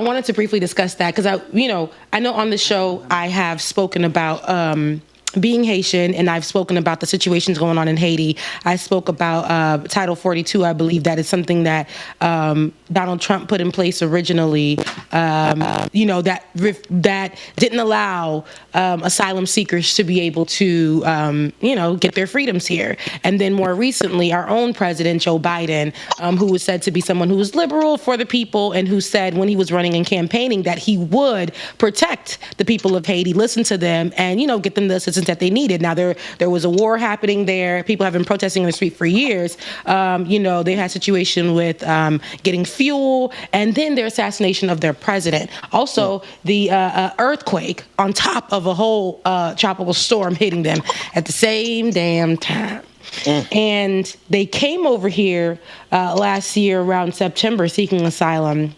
wanted to briefly discuss that because I know on the show I have spoken about being Haitian, and I've spoken about the situations going on in Haiti. I spoke about Title 42. I believe that is something that Donald Trump put in place originally, that didn't allow asylum seekers to be able to, get their freedoms here. And then more recently, our own president, Joe Biden, who was said to be someone who was liberal for the people and who said when he was running and campaigning that he would protect the people of Haiti, listen to them, and, get them the assistance that they needed. Now, there was a war happening there. People have been protesting in the street for years. They had a situation with getting fuel, and then their assassination of their president. Also, the earthquake on top of a whole tropical storm hitting them at the same damn time. And they came over here last year around September seeking asylum.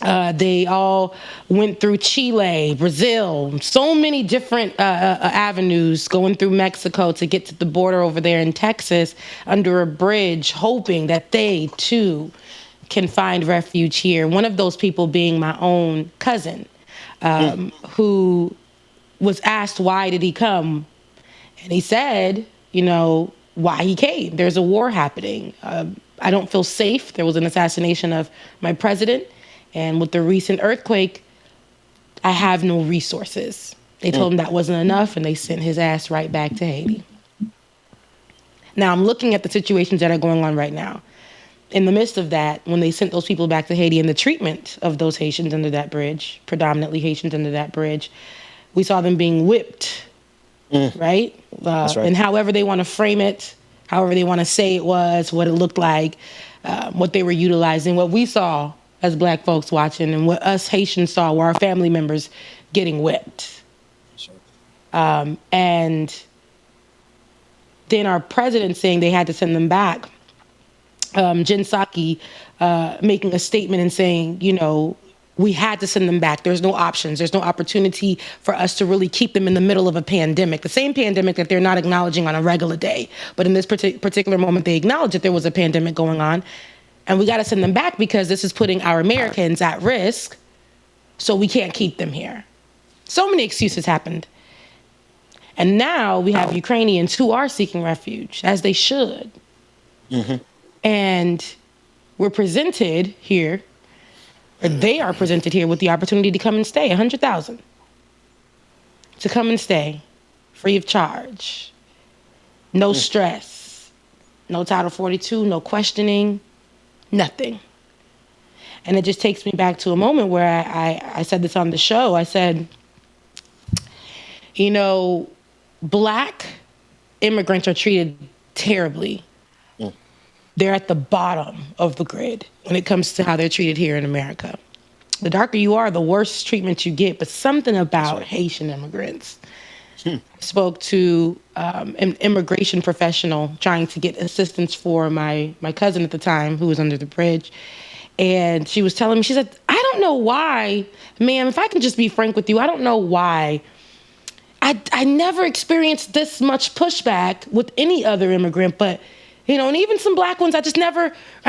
They all went through Chile, Brazil, so many different avenues, going through Mexico to get to the border over there in Texas under a bridge, hoping that they too can find refuge here. One of those people being my own cousin, who was asked, why did he come? And he said, why he came. There's a war happening. I don't feel safe. There was an assassination of my president. And with the recent earthquake, I have no resources. They told him that wasn't enough, and they sent his ass right back to Haiti. Now, I'm looking at the situations that are going on right now. In the midst of that, when they sent those people back to Haiti and the treatment of those Haitians under that bridge, predominantly Haitians under that bridge, we saw them being whipped, right? That's right? And however they want to frame it, however they want to say it was, what it looked like, what they were utilizing, what we saw as Black folks watching, and what us Haitians saw were our family members getting whipped. Sure. And then our president saying they had to send them back. Jen Psaki making a statement and saying, we had to send them back. There's no options. There's no opportunity for us to really keep them in the middle of a pandemic, the same pandemic that they're not acknowledging on a regular day. But in this particular moment, they acknowledge that there was a pandemic going on. And we got to send them back because this is putting our Americans at risk, so we can't keep them here. So many excuses happened. And now we have Ukrainians who are seeking refuge, as they should. Mm-hmm. And we're presented here, or they are presented here with the opportunity to come and stay, 100,000. To come and stay, free of charge. No stress. No Title 42, no questioning. Nothing. And it just takes me back to a moment where I said this on the show. I said, Black immigrants are treated terribly. They're at the bottom of the grid when it comes to how they're treated here in America. The darker you are, the worse treatment you get, but something about Haitian immigrants. I spoke to an immigration professional trying to get assistance for my cousin at the time who was under the bridge. And she was telling me, she said, I don't know why, ma'am, if I can just be frank with you, I don't know why. I never experienced this much pushback with any other immigrant, but, and even some Black ones, I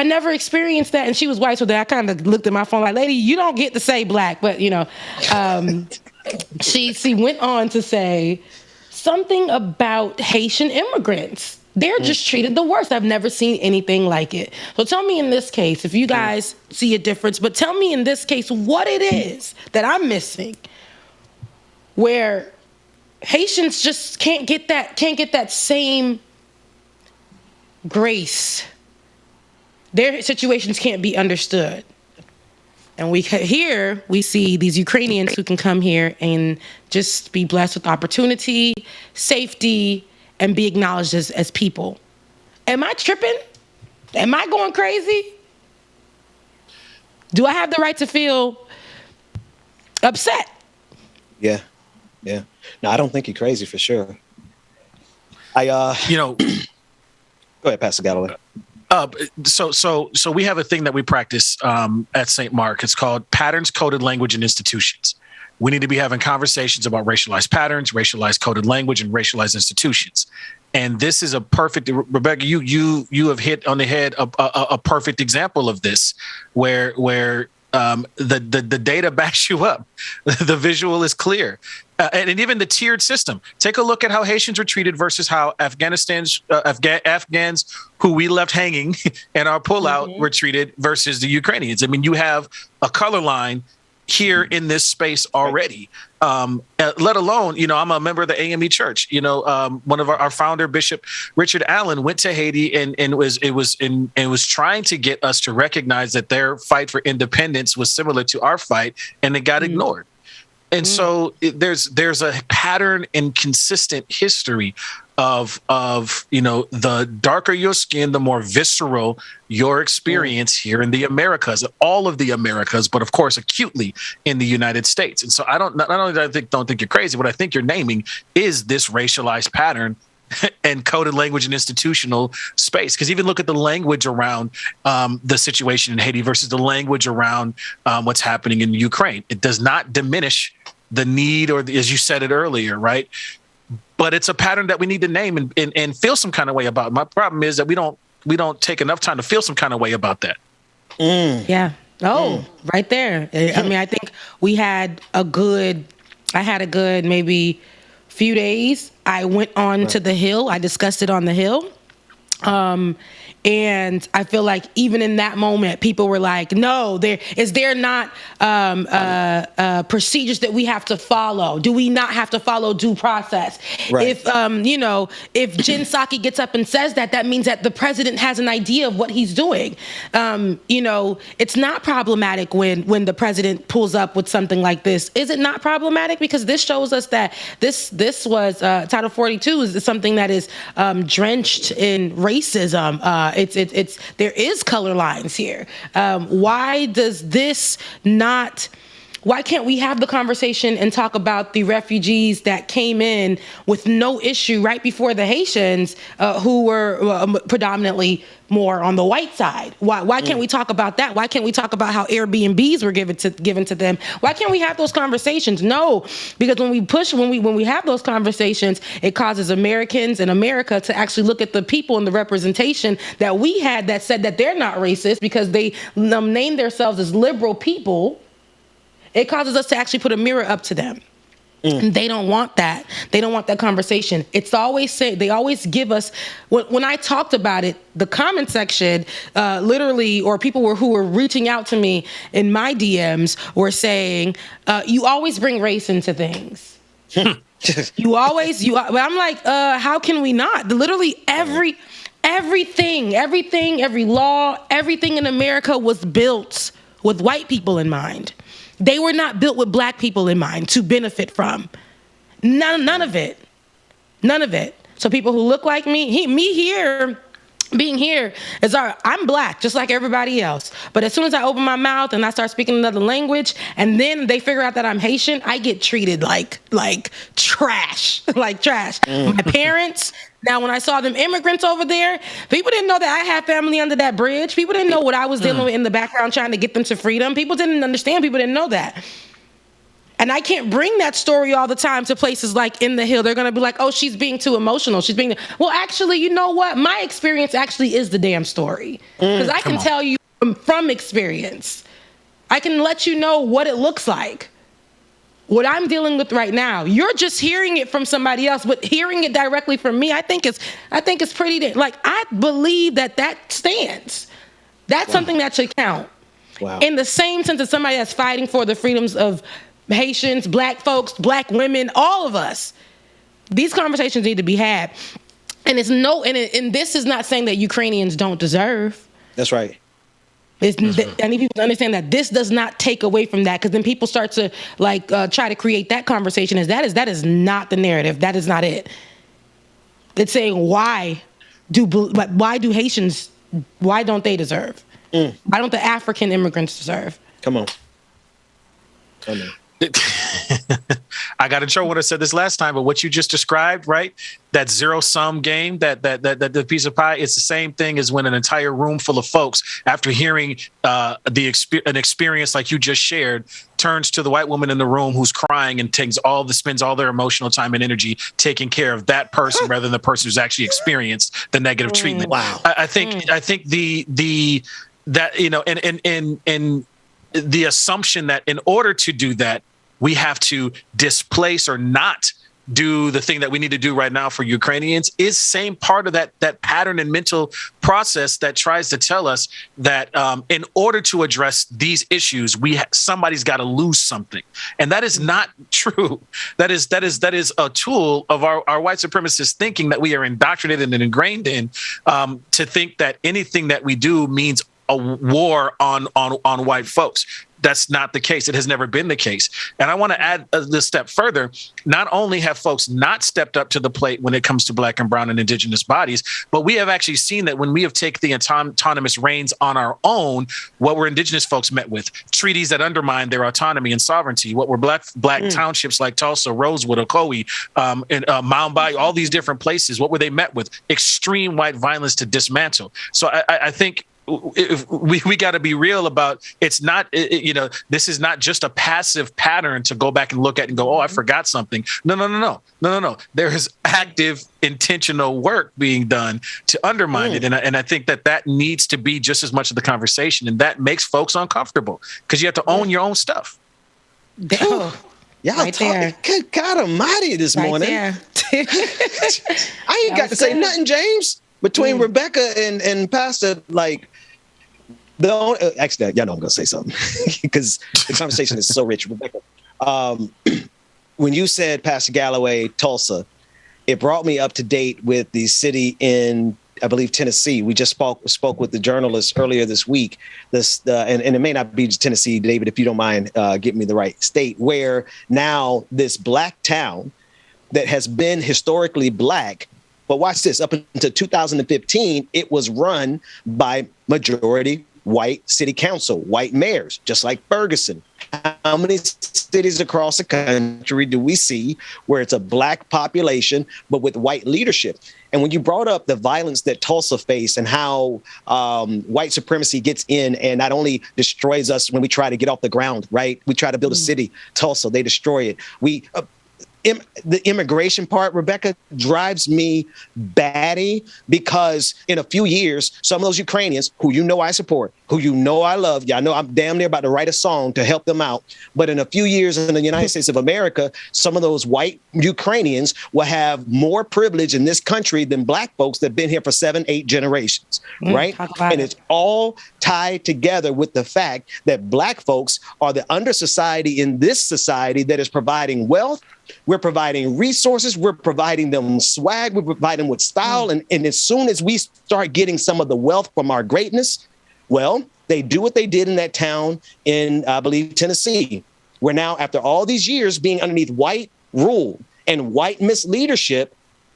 never experienced that. And she was white, so that I kind of looked at my phone like, lady, you don't get to say Black, but, she went on to say something about Haitian immigrants. They're just treated the worst. I've never seen anything like it. So tell me in this case, if you guys see a difference, but tell me in this case what it is that I'm missing where Haitians just can't get that same grace. Their situations can't be understood. And we see these Ukrainians who can come here and just be blessed with opportunity, safety, and be acknowledged as people. Am I tripping? Am I going crazy? Do I have the right to feel upset? Yeah. No, I don't think you're crazy for sure. Go ahead, Pastor Galloway. So we have a thing that we practice at St. Mark. It's called Patterns, Coded Language, and Institutions. We need to be having conversations about racialized patterns, racialized coded language, and racialized institutions. And this is a perfect, Rebecca, you have hit on the head a perfect example of this, where The data backs you up. The visual is clear. And even the tiered system. Take a look at how Haitians were treated versus how Afghans who we left hanging in our pullout were treated versus the Ukrainians. I mean, you have a color line here in this space already. Let alone, I'm a member of the AME Church. One of our founder, Bishop Richard Allen, went to Haiti and was trying to get us to recognize that their fight for independence was similar to our fight, and it got ignored. And so there's a pattern and consistent history of the darker your skin, the more visceral your experience here in the Americas, all of the Americas, but of course acutely in the United States. And so not only don't think you're crazy, what I think you're naming is this racialized pattern and coded language and institutional space. Because even look at the language around the situation in Haiti versus the language around what's happening in Ukraine. It does not diminish the need, or as you said it earlier, right? But it's a pattern that we need to name and feel some kind of way about. My problem is that we don't take enough time to feel some kind of way about that. Yeah. Right there. I mean, I think I had a good maybe few days. I went on to the Hill. I discussed it on the Hill. And I feel like even in that moment, people were like, no, there not procedures that we have to follow? Do we not have to follow due process? Right. If Jen Psaki gets up and says that means that the president has an idea of what he's doing. It's not problematic when the president pulls up with something like this. Is it not problematic? Because this shows us that this was Title 42 is something that is drenched in racism. It's there is color lines here. Why can't we have the conversation and talk about the refugees that came in with no issue right before the Haitians, who were predominantly more on the white side? Why can't we talk about that? Why can't we talk about how Airbnbs were given to them? Why can't we have those conversations? No, because when we have those conversations, it causes Americans and America to actually look at the people and the representation that we had that said that they're not racist because they name themselves as liberal people. It causes us to actually put a mirror up to them. And they don't want that. They don't want that conversation. They always give us, when I talked about it, the comment section, literally, or people who were reaching out to me in my DMs were saying, you always bring race into things. But I'm like, how can we not? Literally everything, every law, everything in America was built with white people in mind. They were not built with black people in mind to benefit from. None of it. So people who look like me being here I'm black, just like everybody else. But as soon as I open my mouth and I start speaking another language, and then they figure out that I'm Haitian, I get treated like trash, like trash. My parents. Now, when I saw them immigrants over there, people didn't know that I had family under that bridge. People didn't know what I was dealing with in the background trying to get them to freedom. People didn't understand. People didn't know that. And I can't bring that story all the time to places like in the Hill. They're going to be like, oh, she's being too emotional. Well, actually, you know what? My experience actually is the damn story. Because I can tell you from experience. I can let you know what it looks like. What I'm dealing with right now, you're just hearing it from somebody else, but hearing it directly from me, I think it's pretty, I believe that stands. That's something that should count. Wow. In the same sense as somebody that's fighting for the freedoms of Haitians, black folks, black women, all of us. These conversations need to be had. And and this is not saying that Ukrainians don't deserve. That's right. I need people to understand that this does not take away from that, because then people start to try to create that conversation as that is not the narrative. That is not it. It's saying why do Haitians, why don't they deserve? Why don't the African immigrants deserve? Come on. I got in trouble when I said this last time, but what you just described, right? That zero-sum game, that piece of pie, it's the same thing as when an entire room full of folks, after hearing an experience like you just shared, turns to the white woman in the room who's crying and spends all their emotional time and energy taking care of that person rather than the person who's actually experienced the negative treatment. Wow. I think the assumption that in order to do that, we have to displace or not do the thing that we need to do right now for Ukrainians is same part of that pattern and mental process that tries to tell us that in order to address these issues, somebody's got to lose something, and that is not true. That is a tool of our white supremacist thinking that we are indoctrinated and ingrained in, to think that anything that we do means a war on white folks. That's not the case. It has never been the case. And I want to add this step further. Not only have folks not stepped up to the plate when it comes to Black and brown and indigenous bodies, but we have actually seen that when we have taken the autonomous reins on our own, what were indigenous folks met with? Treaties that undermine their autonomy and sovereignty. What were black townships like Tulsa, Rosewood, Ocoee, and Mound Bayou, all these different places, what were they met with? Extreme white violence to dismantle. So I think if we got to be real about it's not, this is not just a passive pattern to go back and look at and go, oh, I forgot something. No. There is active, intentional work being done to undermine it. And I think that needs to be just as much of the conversation. And that makes folks uncomfortable because you have to own your own stuff. Y'all right talking, there. Good God Almighty this morning. I ain't got to say nothing, James. Between Rebecca and Pastor, actually, y'all know I'm going to say something because the conversation is so rich. Rebecca, when you said Pastor Galloway, Tulsa, it brought me up to date with the city in, I believe, Tennessee. We just spoke with the journalist earlier this week. And it may not be Tennessee, David, if you don't mind getting me the right state, where now this Black town that has been historically Black. But watch this, up until 2015, it was run by majority white city council, white mayors, just like Ferguson. How many cities across the country do we see where it's a Black population, but with white leadership? And when you brought up the violence that Tulsa faced and how white supremacy gets in and not only destroys us when we try to get off the ground, right? We try to build a city, Tulsa, they destroy it. The immigration part, Rebecca, drives me batty because in a few years, some of those Ukrainians who I support, who I love, y'all know I'm damn near about to write a song to help them out. But in a few years in the United States of America, some of those white Ukrainians will have more privilege in this country than Black folks that have been here for 7-8 generations, right? And it's all tied together with the fact that Black folks are the under society in this society that is providing wealth. We're providing resources. We're providing them swag. We're providing them with style. And as soon as we start getting some of the wealth from our greatness, well, they do what they did in that town in, I believe, Tennessee, where now after all these years being underneath white rule and white misleadership,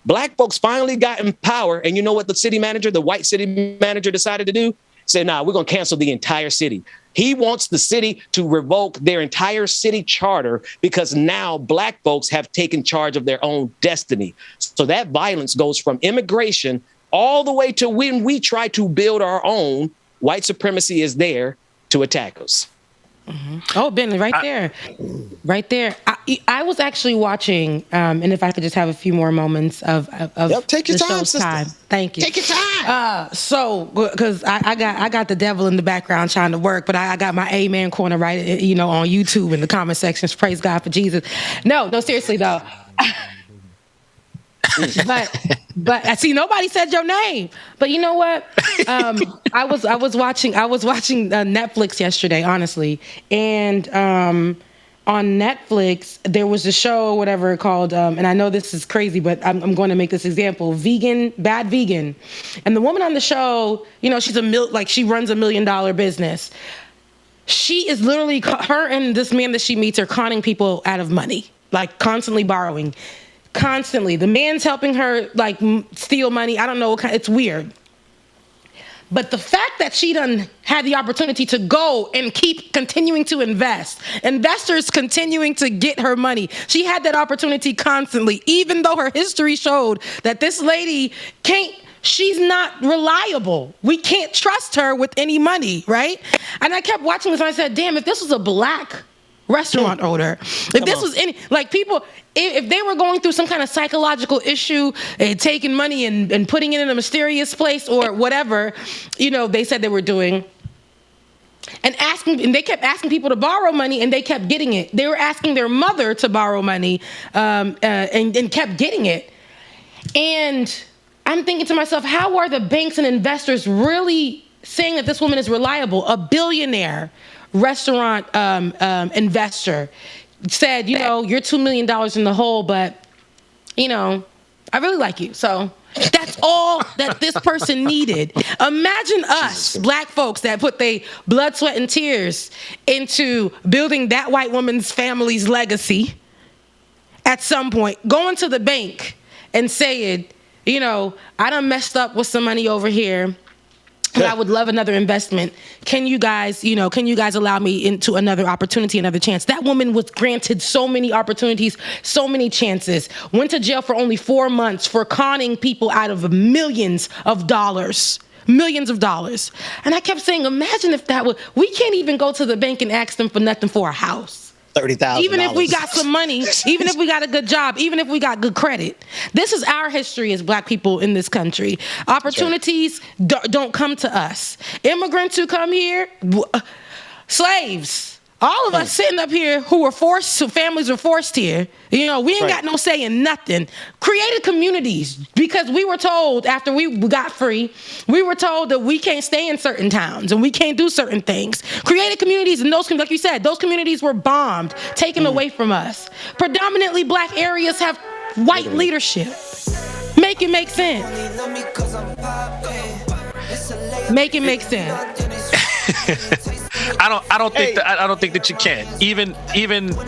Black folks finally got in power. And you know what the white city manager decided to do? Said, nah, we're going to cancel the entire city. He wants the city to revoke their entire city charter because now Black folks have taken charge of their own destiny. So that violence goes from immigration all the way to when we try to build our own. White supremacy is there to attack us. Mm-hmm. Oh, Ben, right there. I was actually watching, and if I could just have a few more moments of take your time, sister. Thank you. Take your time. So, because I got the devil in the background trying to work, but I got my amen corner right, on YouTube in the comment sections. Praise God for Jesus. No, seriously though. But I see nobody said your name. But you know what? I was watching Netflix yesterday, honestly, and on Netflix there was a show, whatever called, and I know this is crazy, but I'm going to make this example: Bad Vegan. And the woman on the show, she's she runs $1 million business. She is literally, her and this man that she meets are conning people out of money, like constantly borrowing. Constantly. The man's helping her steal money. I don't know. It's weird. But the fact that she done had the opportunity to go and keep continuing to invest, investors continuing to get her money. She had that opportunity constantly, even though her history showed that this lady she's not reliable. We can't trust her with any money, right? And I kept watching this and I said, damn, if this was a Black restaurant owner, if this was any, people, if they were going through some kind of psychological issue and taking money and putting it in a mysterious place or whatever, they said they were doing, and they kept asking people to borrow money, and they kept getting it. They were asking their mother to borrow money, and kept getting it. And I'm thinking to myself, how are the banks and investors really saying that this woman is reliable? A billionaire restaurant investor said, you know, you're $2 million in the hole, but, you know, I really like you. So that's all that this person needed. Imagine us, black folks, that put their blood, sweat, and tears into building that white woman's family's legacy at some point, going to the bank and saying, you know, I done messed up with some money over here, and I would love another investment. Can you guys allow me into another opportunity, another chance? That woman was granted so many opportunities, so many chances, went to jail for only 4 months for conning people out of millions of dollars. And I kept saying, imagine if we can't even go to the bank and ask them for nothing for a house. $30,000. Even if we got some money, even if we got a good job, even if we got good credit. This is our history as black people in this country. Opportunities don't come to us. Immigrants who come here, slaves. All of us sitting up here who were families were forced here. You know, we ain't got no say in nothing. Created communities because we were told after we got free, we were told that we can't stay in certain towns and we can't do certain things. Created communities, and those, like you said, those communities were bombed, taken away from us. Predominantly black areas have white leadership. Make it make sense. Make it make sense. I don't think that you can. Even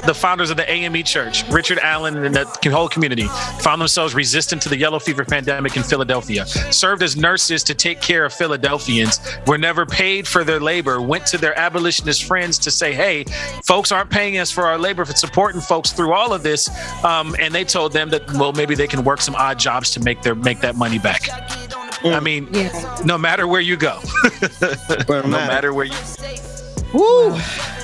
the founders of the AME Church, Richard Allen and the whole community, found themselves resistant to the yellow fever pandemic in Philadelphia. Served as nurses to take care of Philadelphians. Were never paid for their labor. Went to their abolitionist friends to say, "Hey, folks aren't paying us for our labor for supporting folks through all of this," and they told them that maybe they can work some odd jobs to make that money back. I mean, no matter where you go, no matter where you. Woo.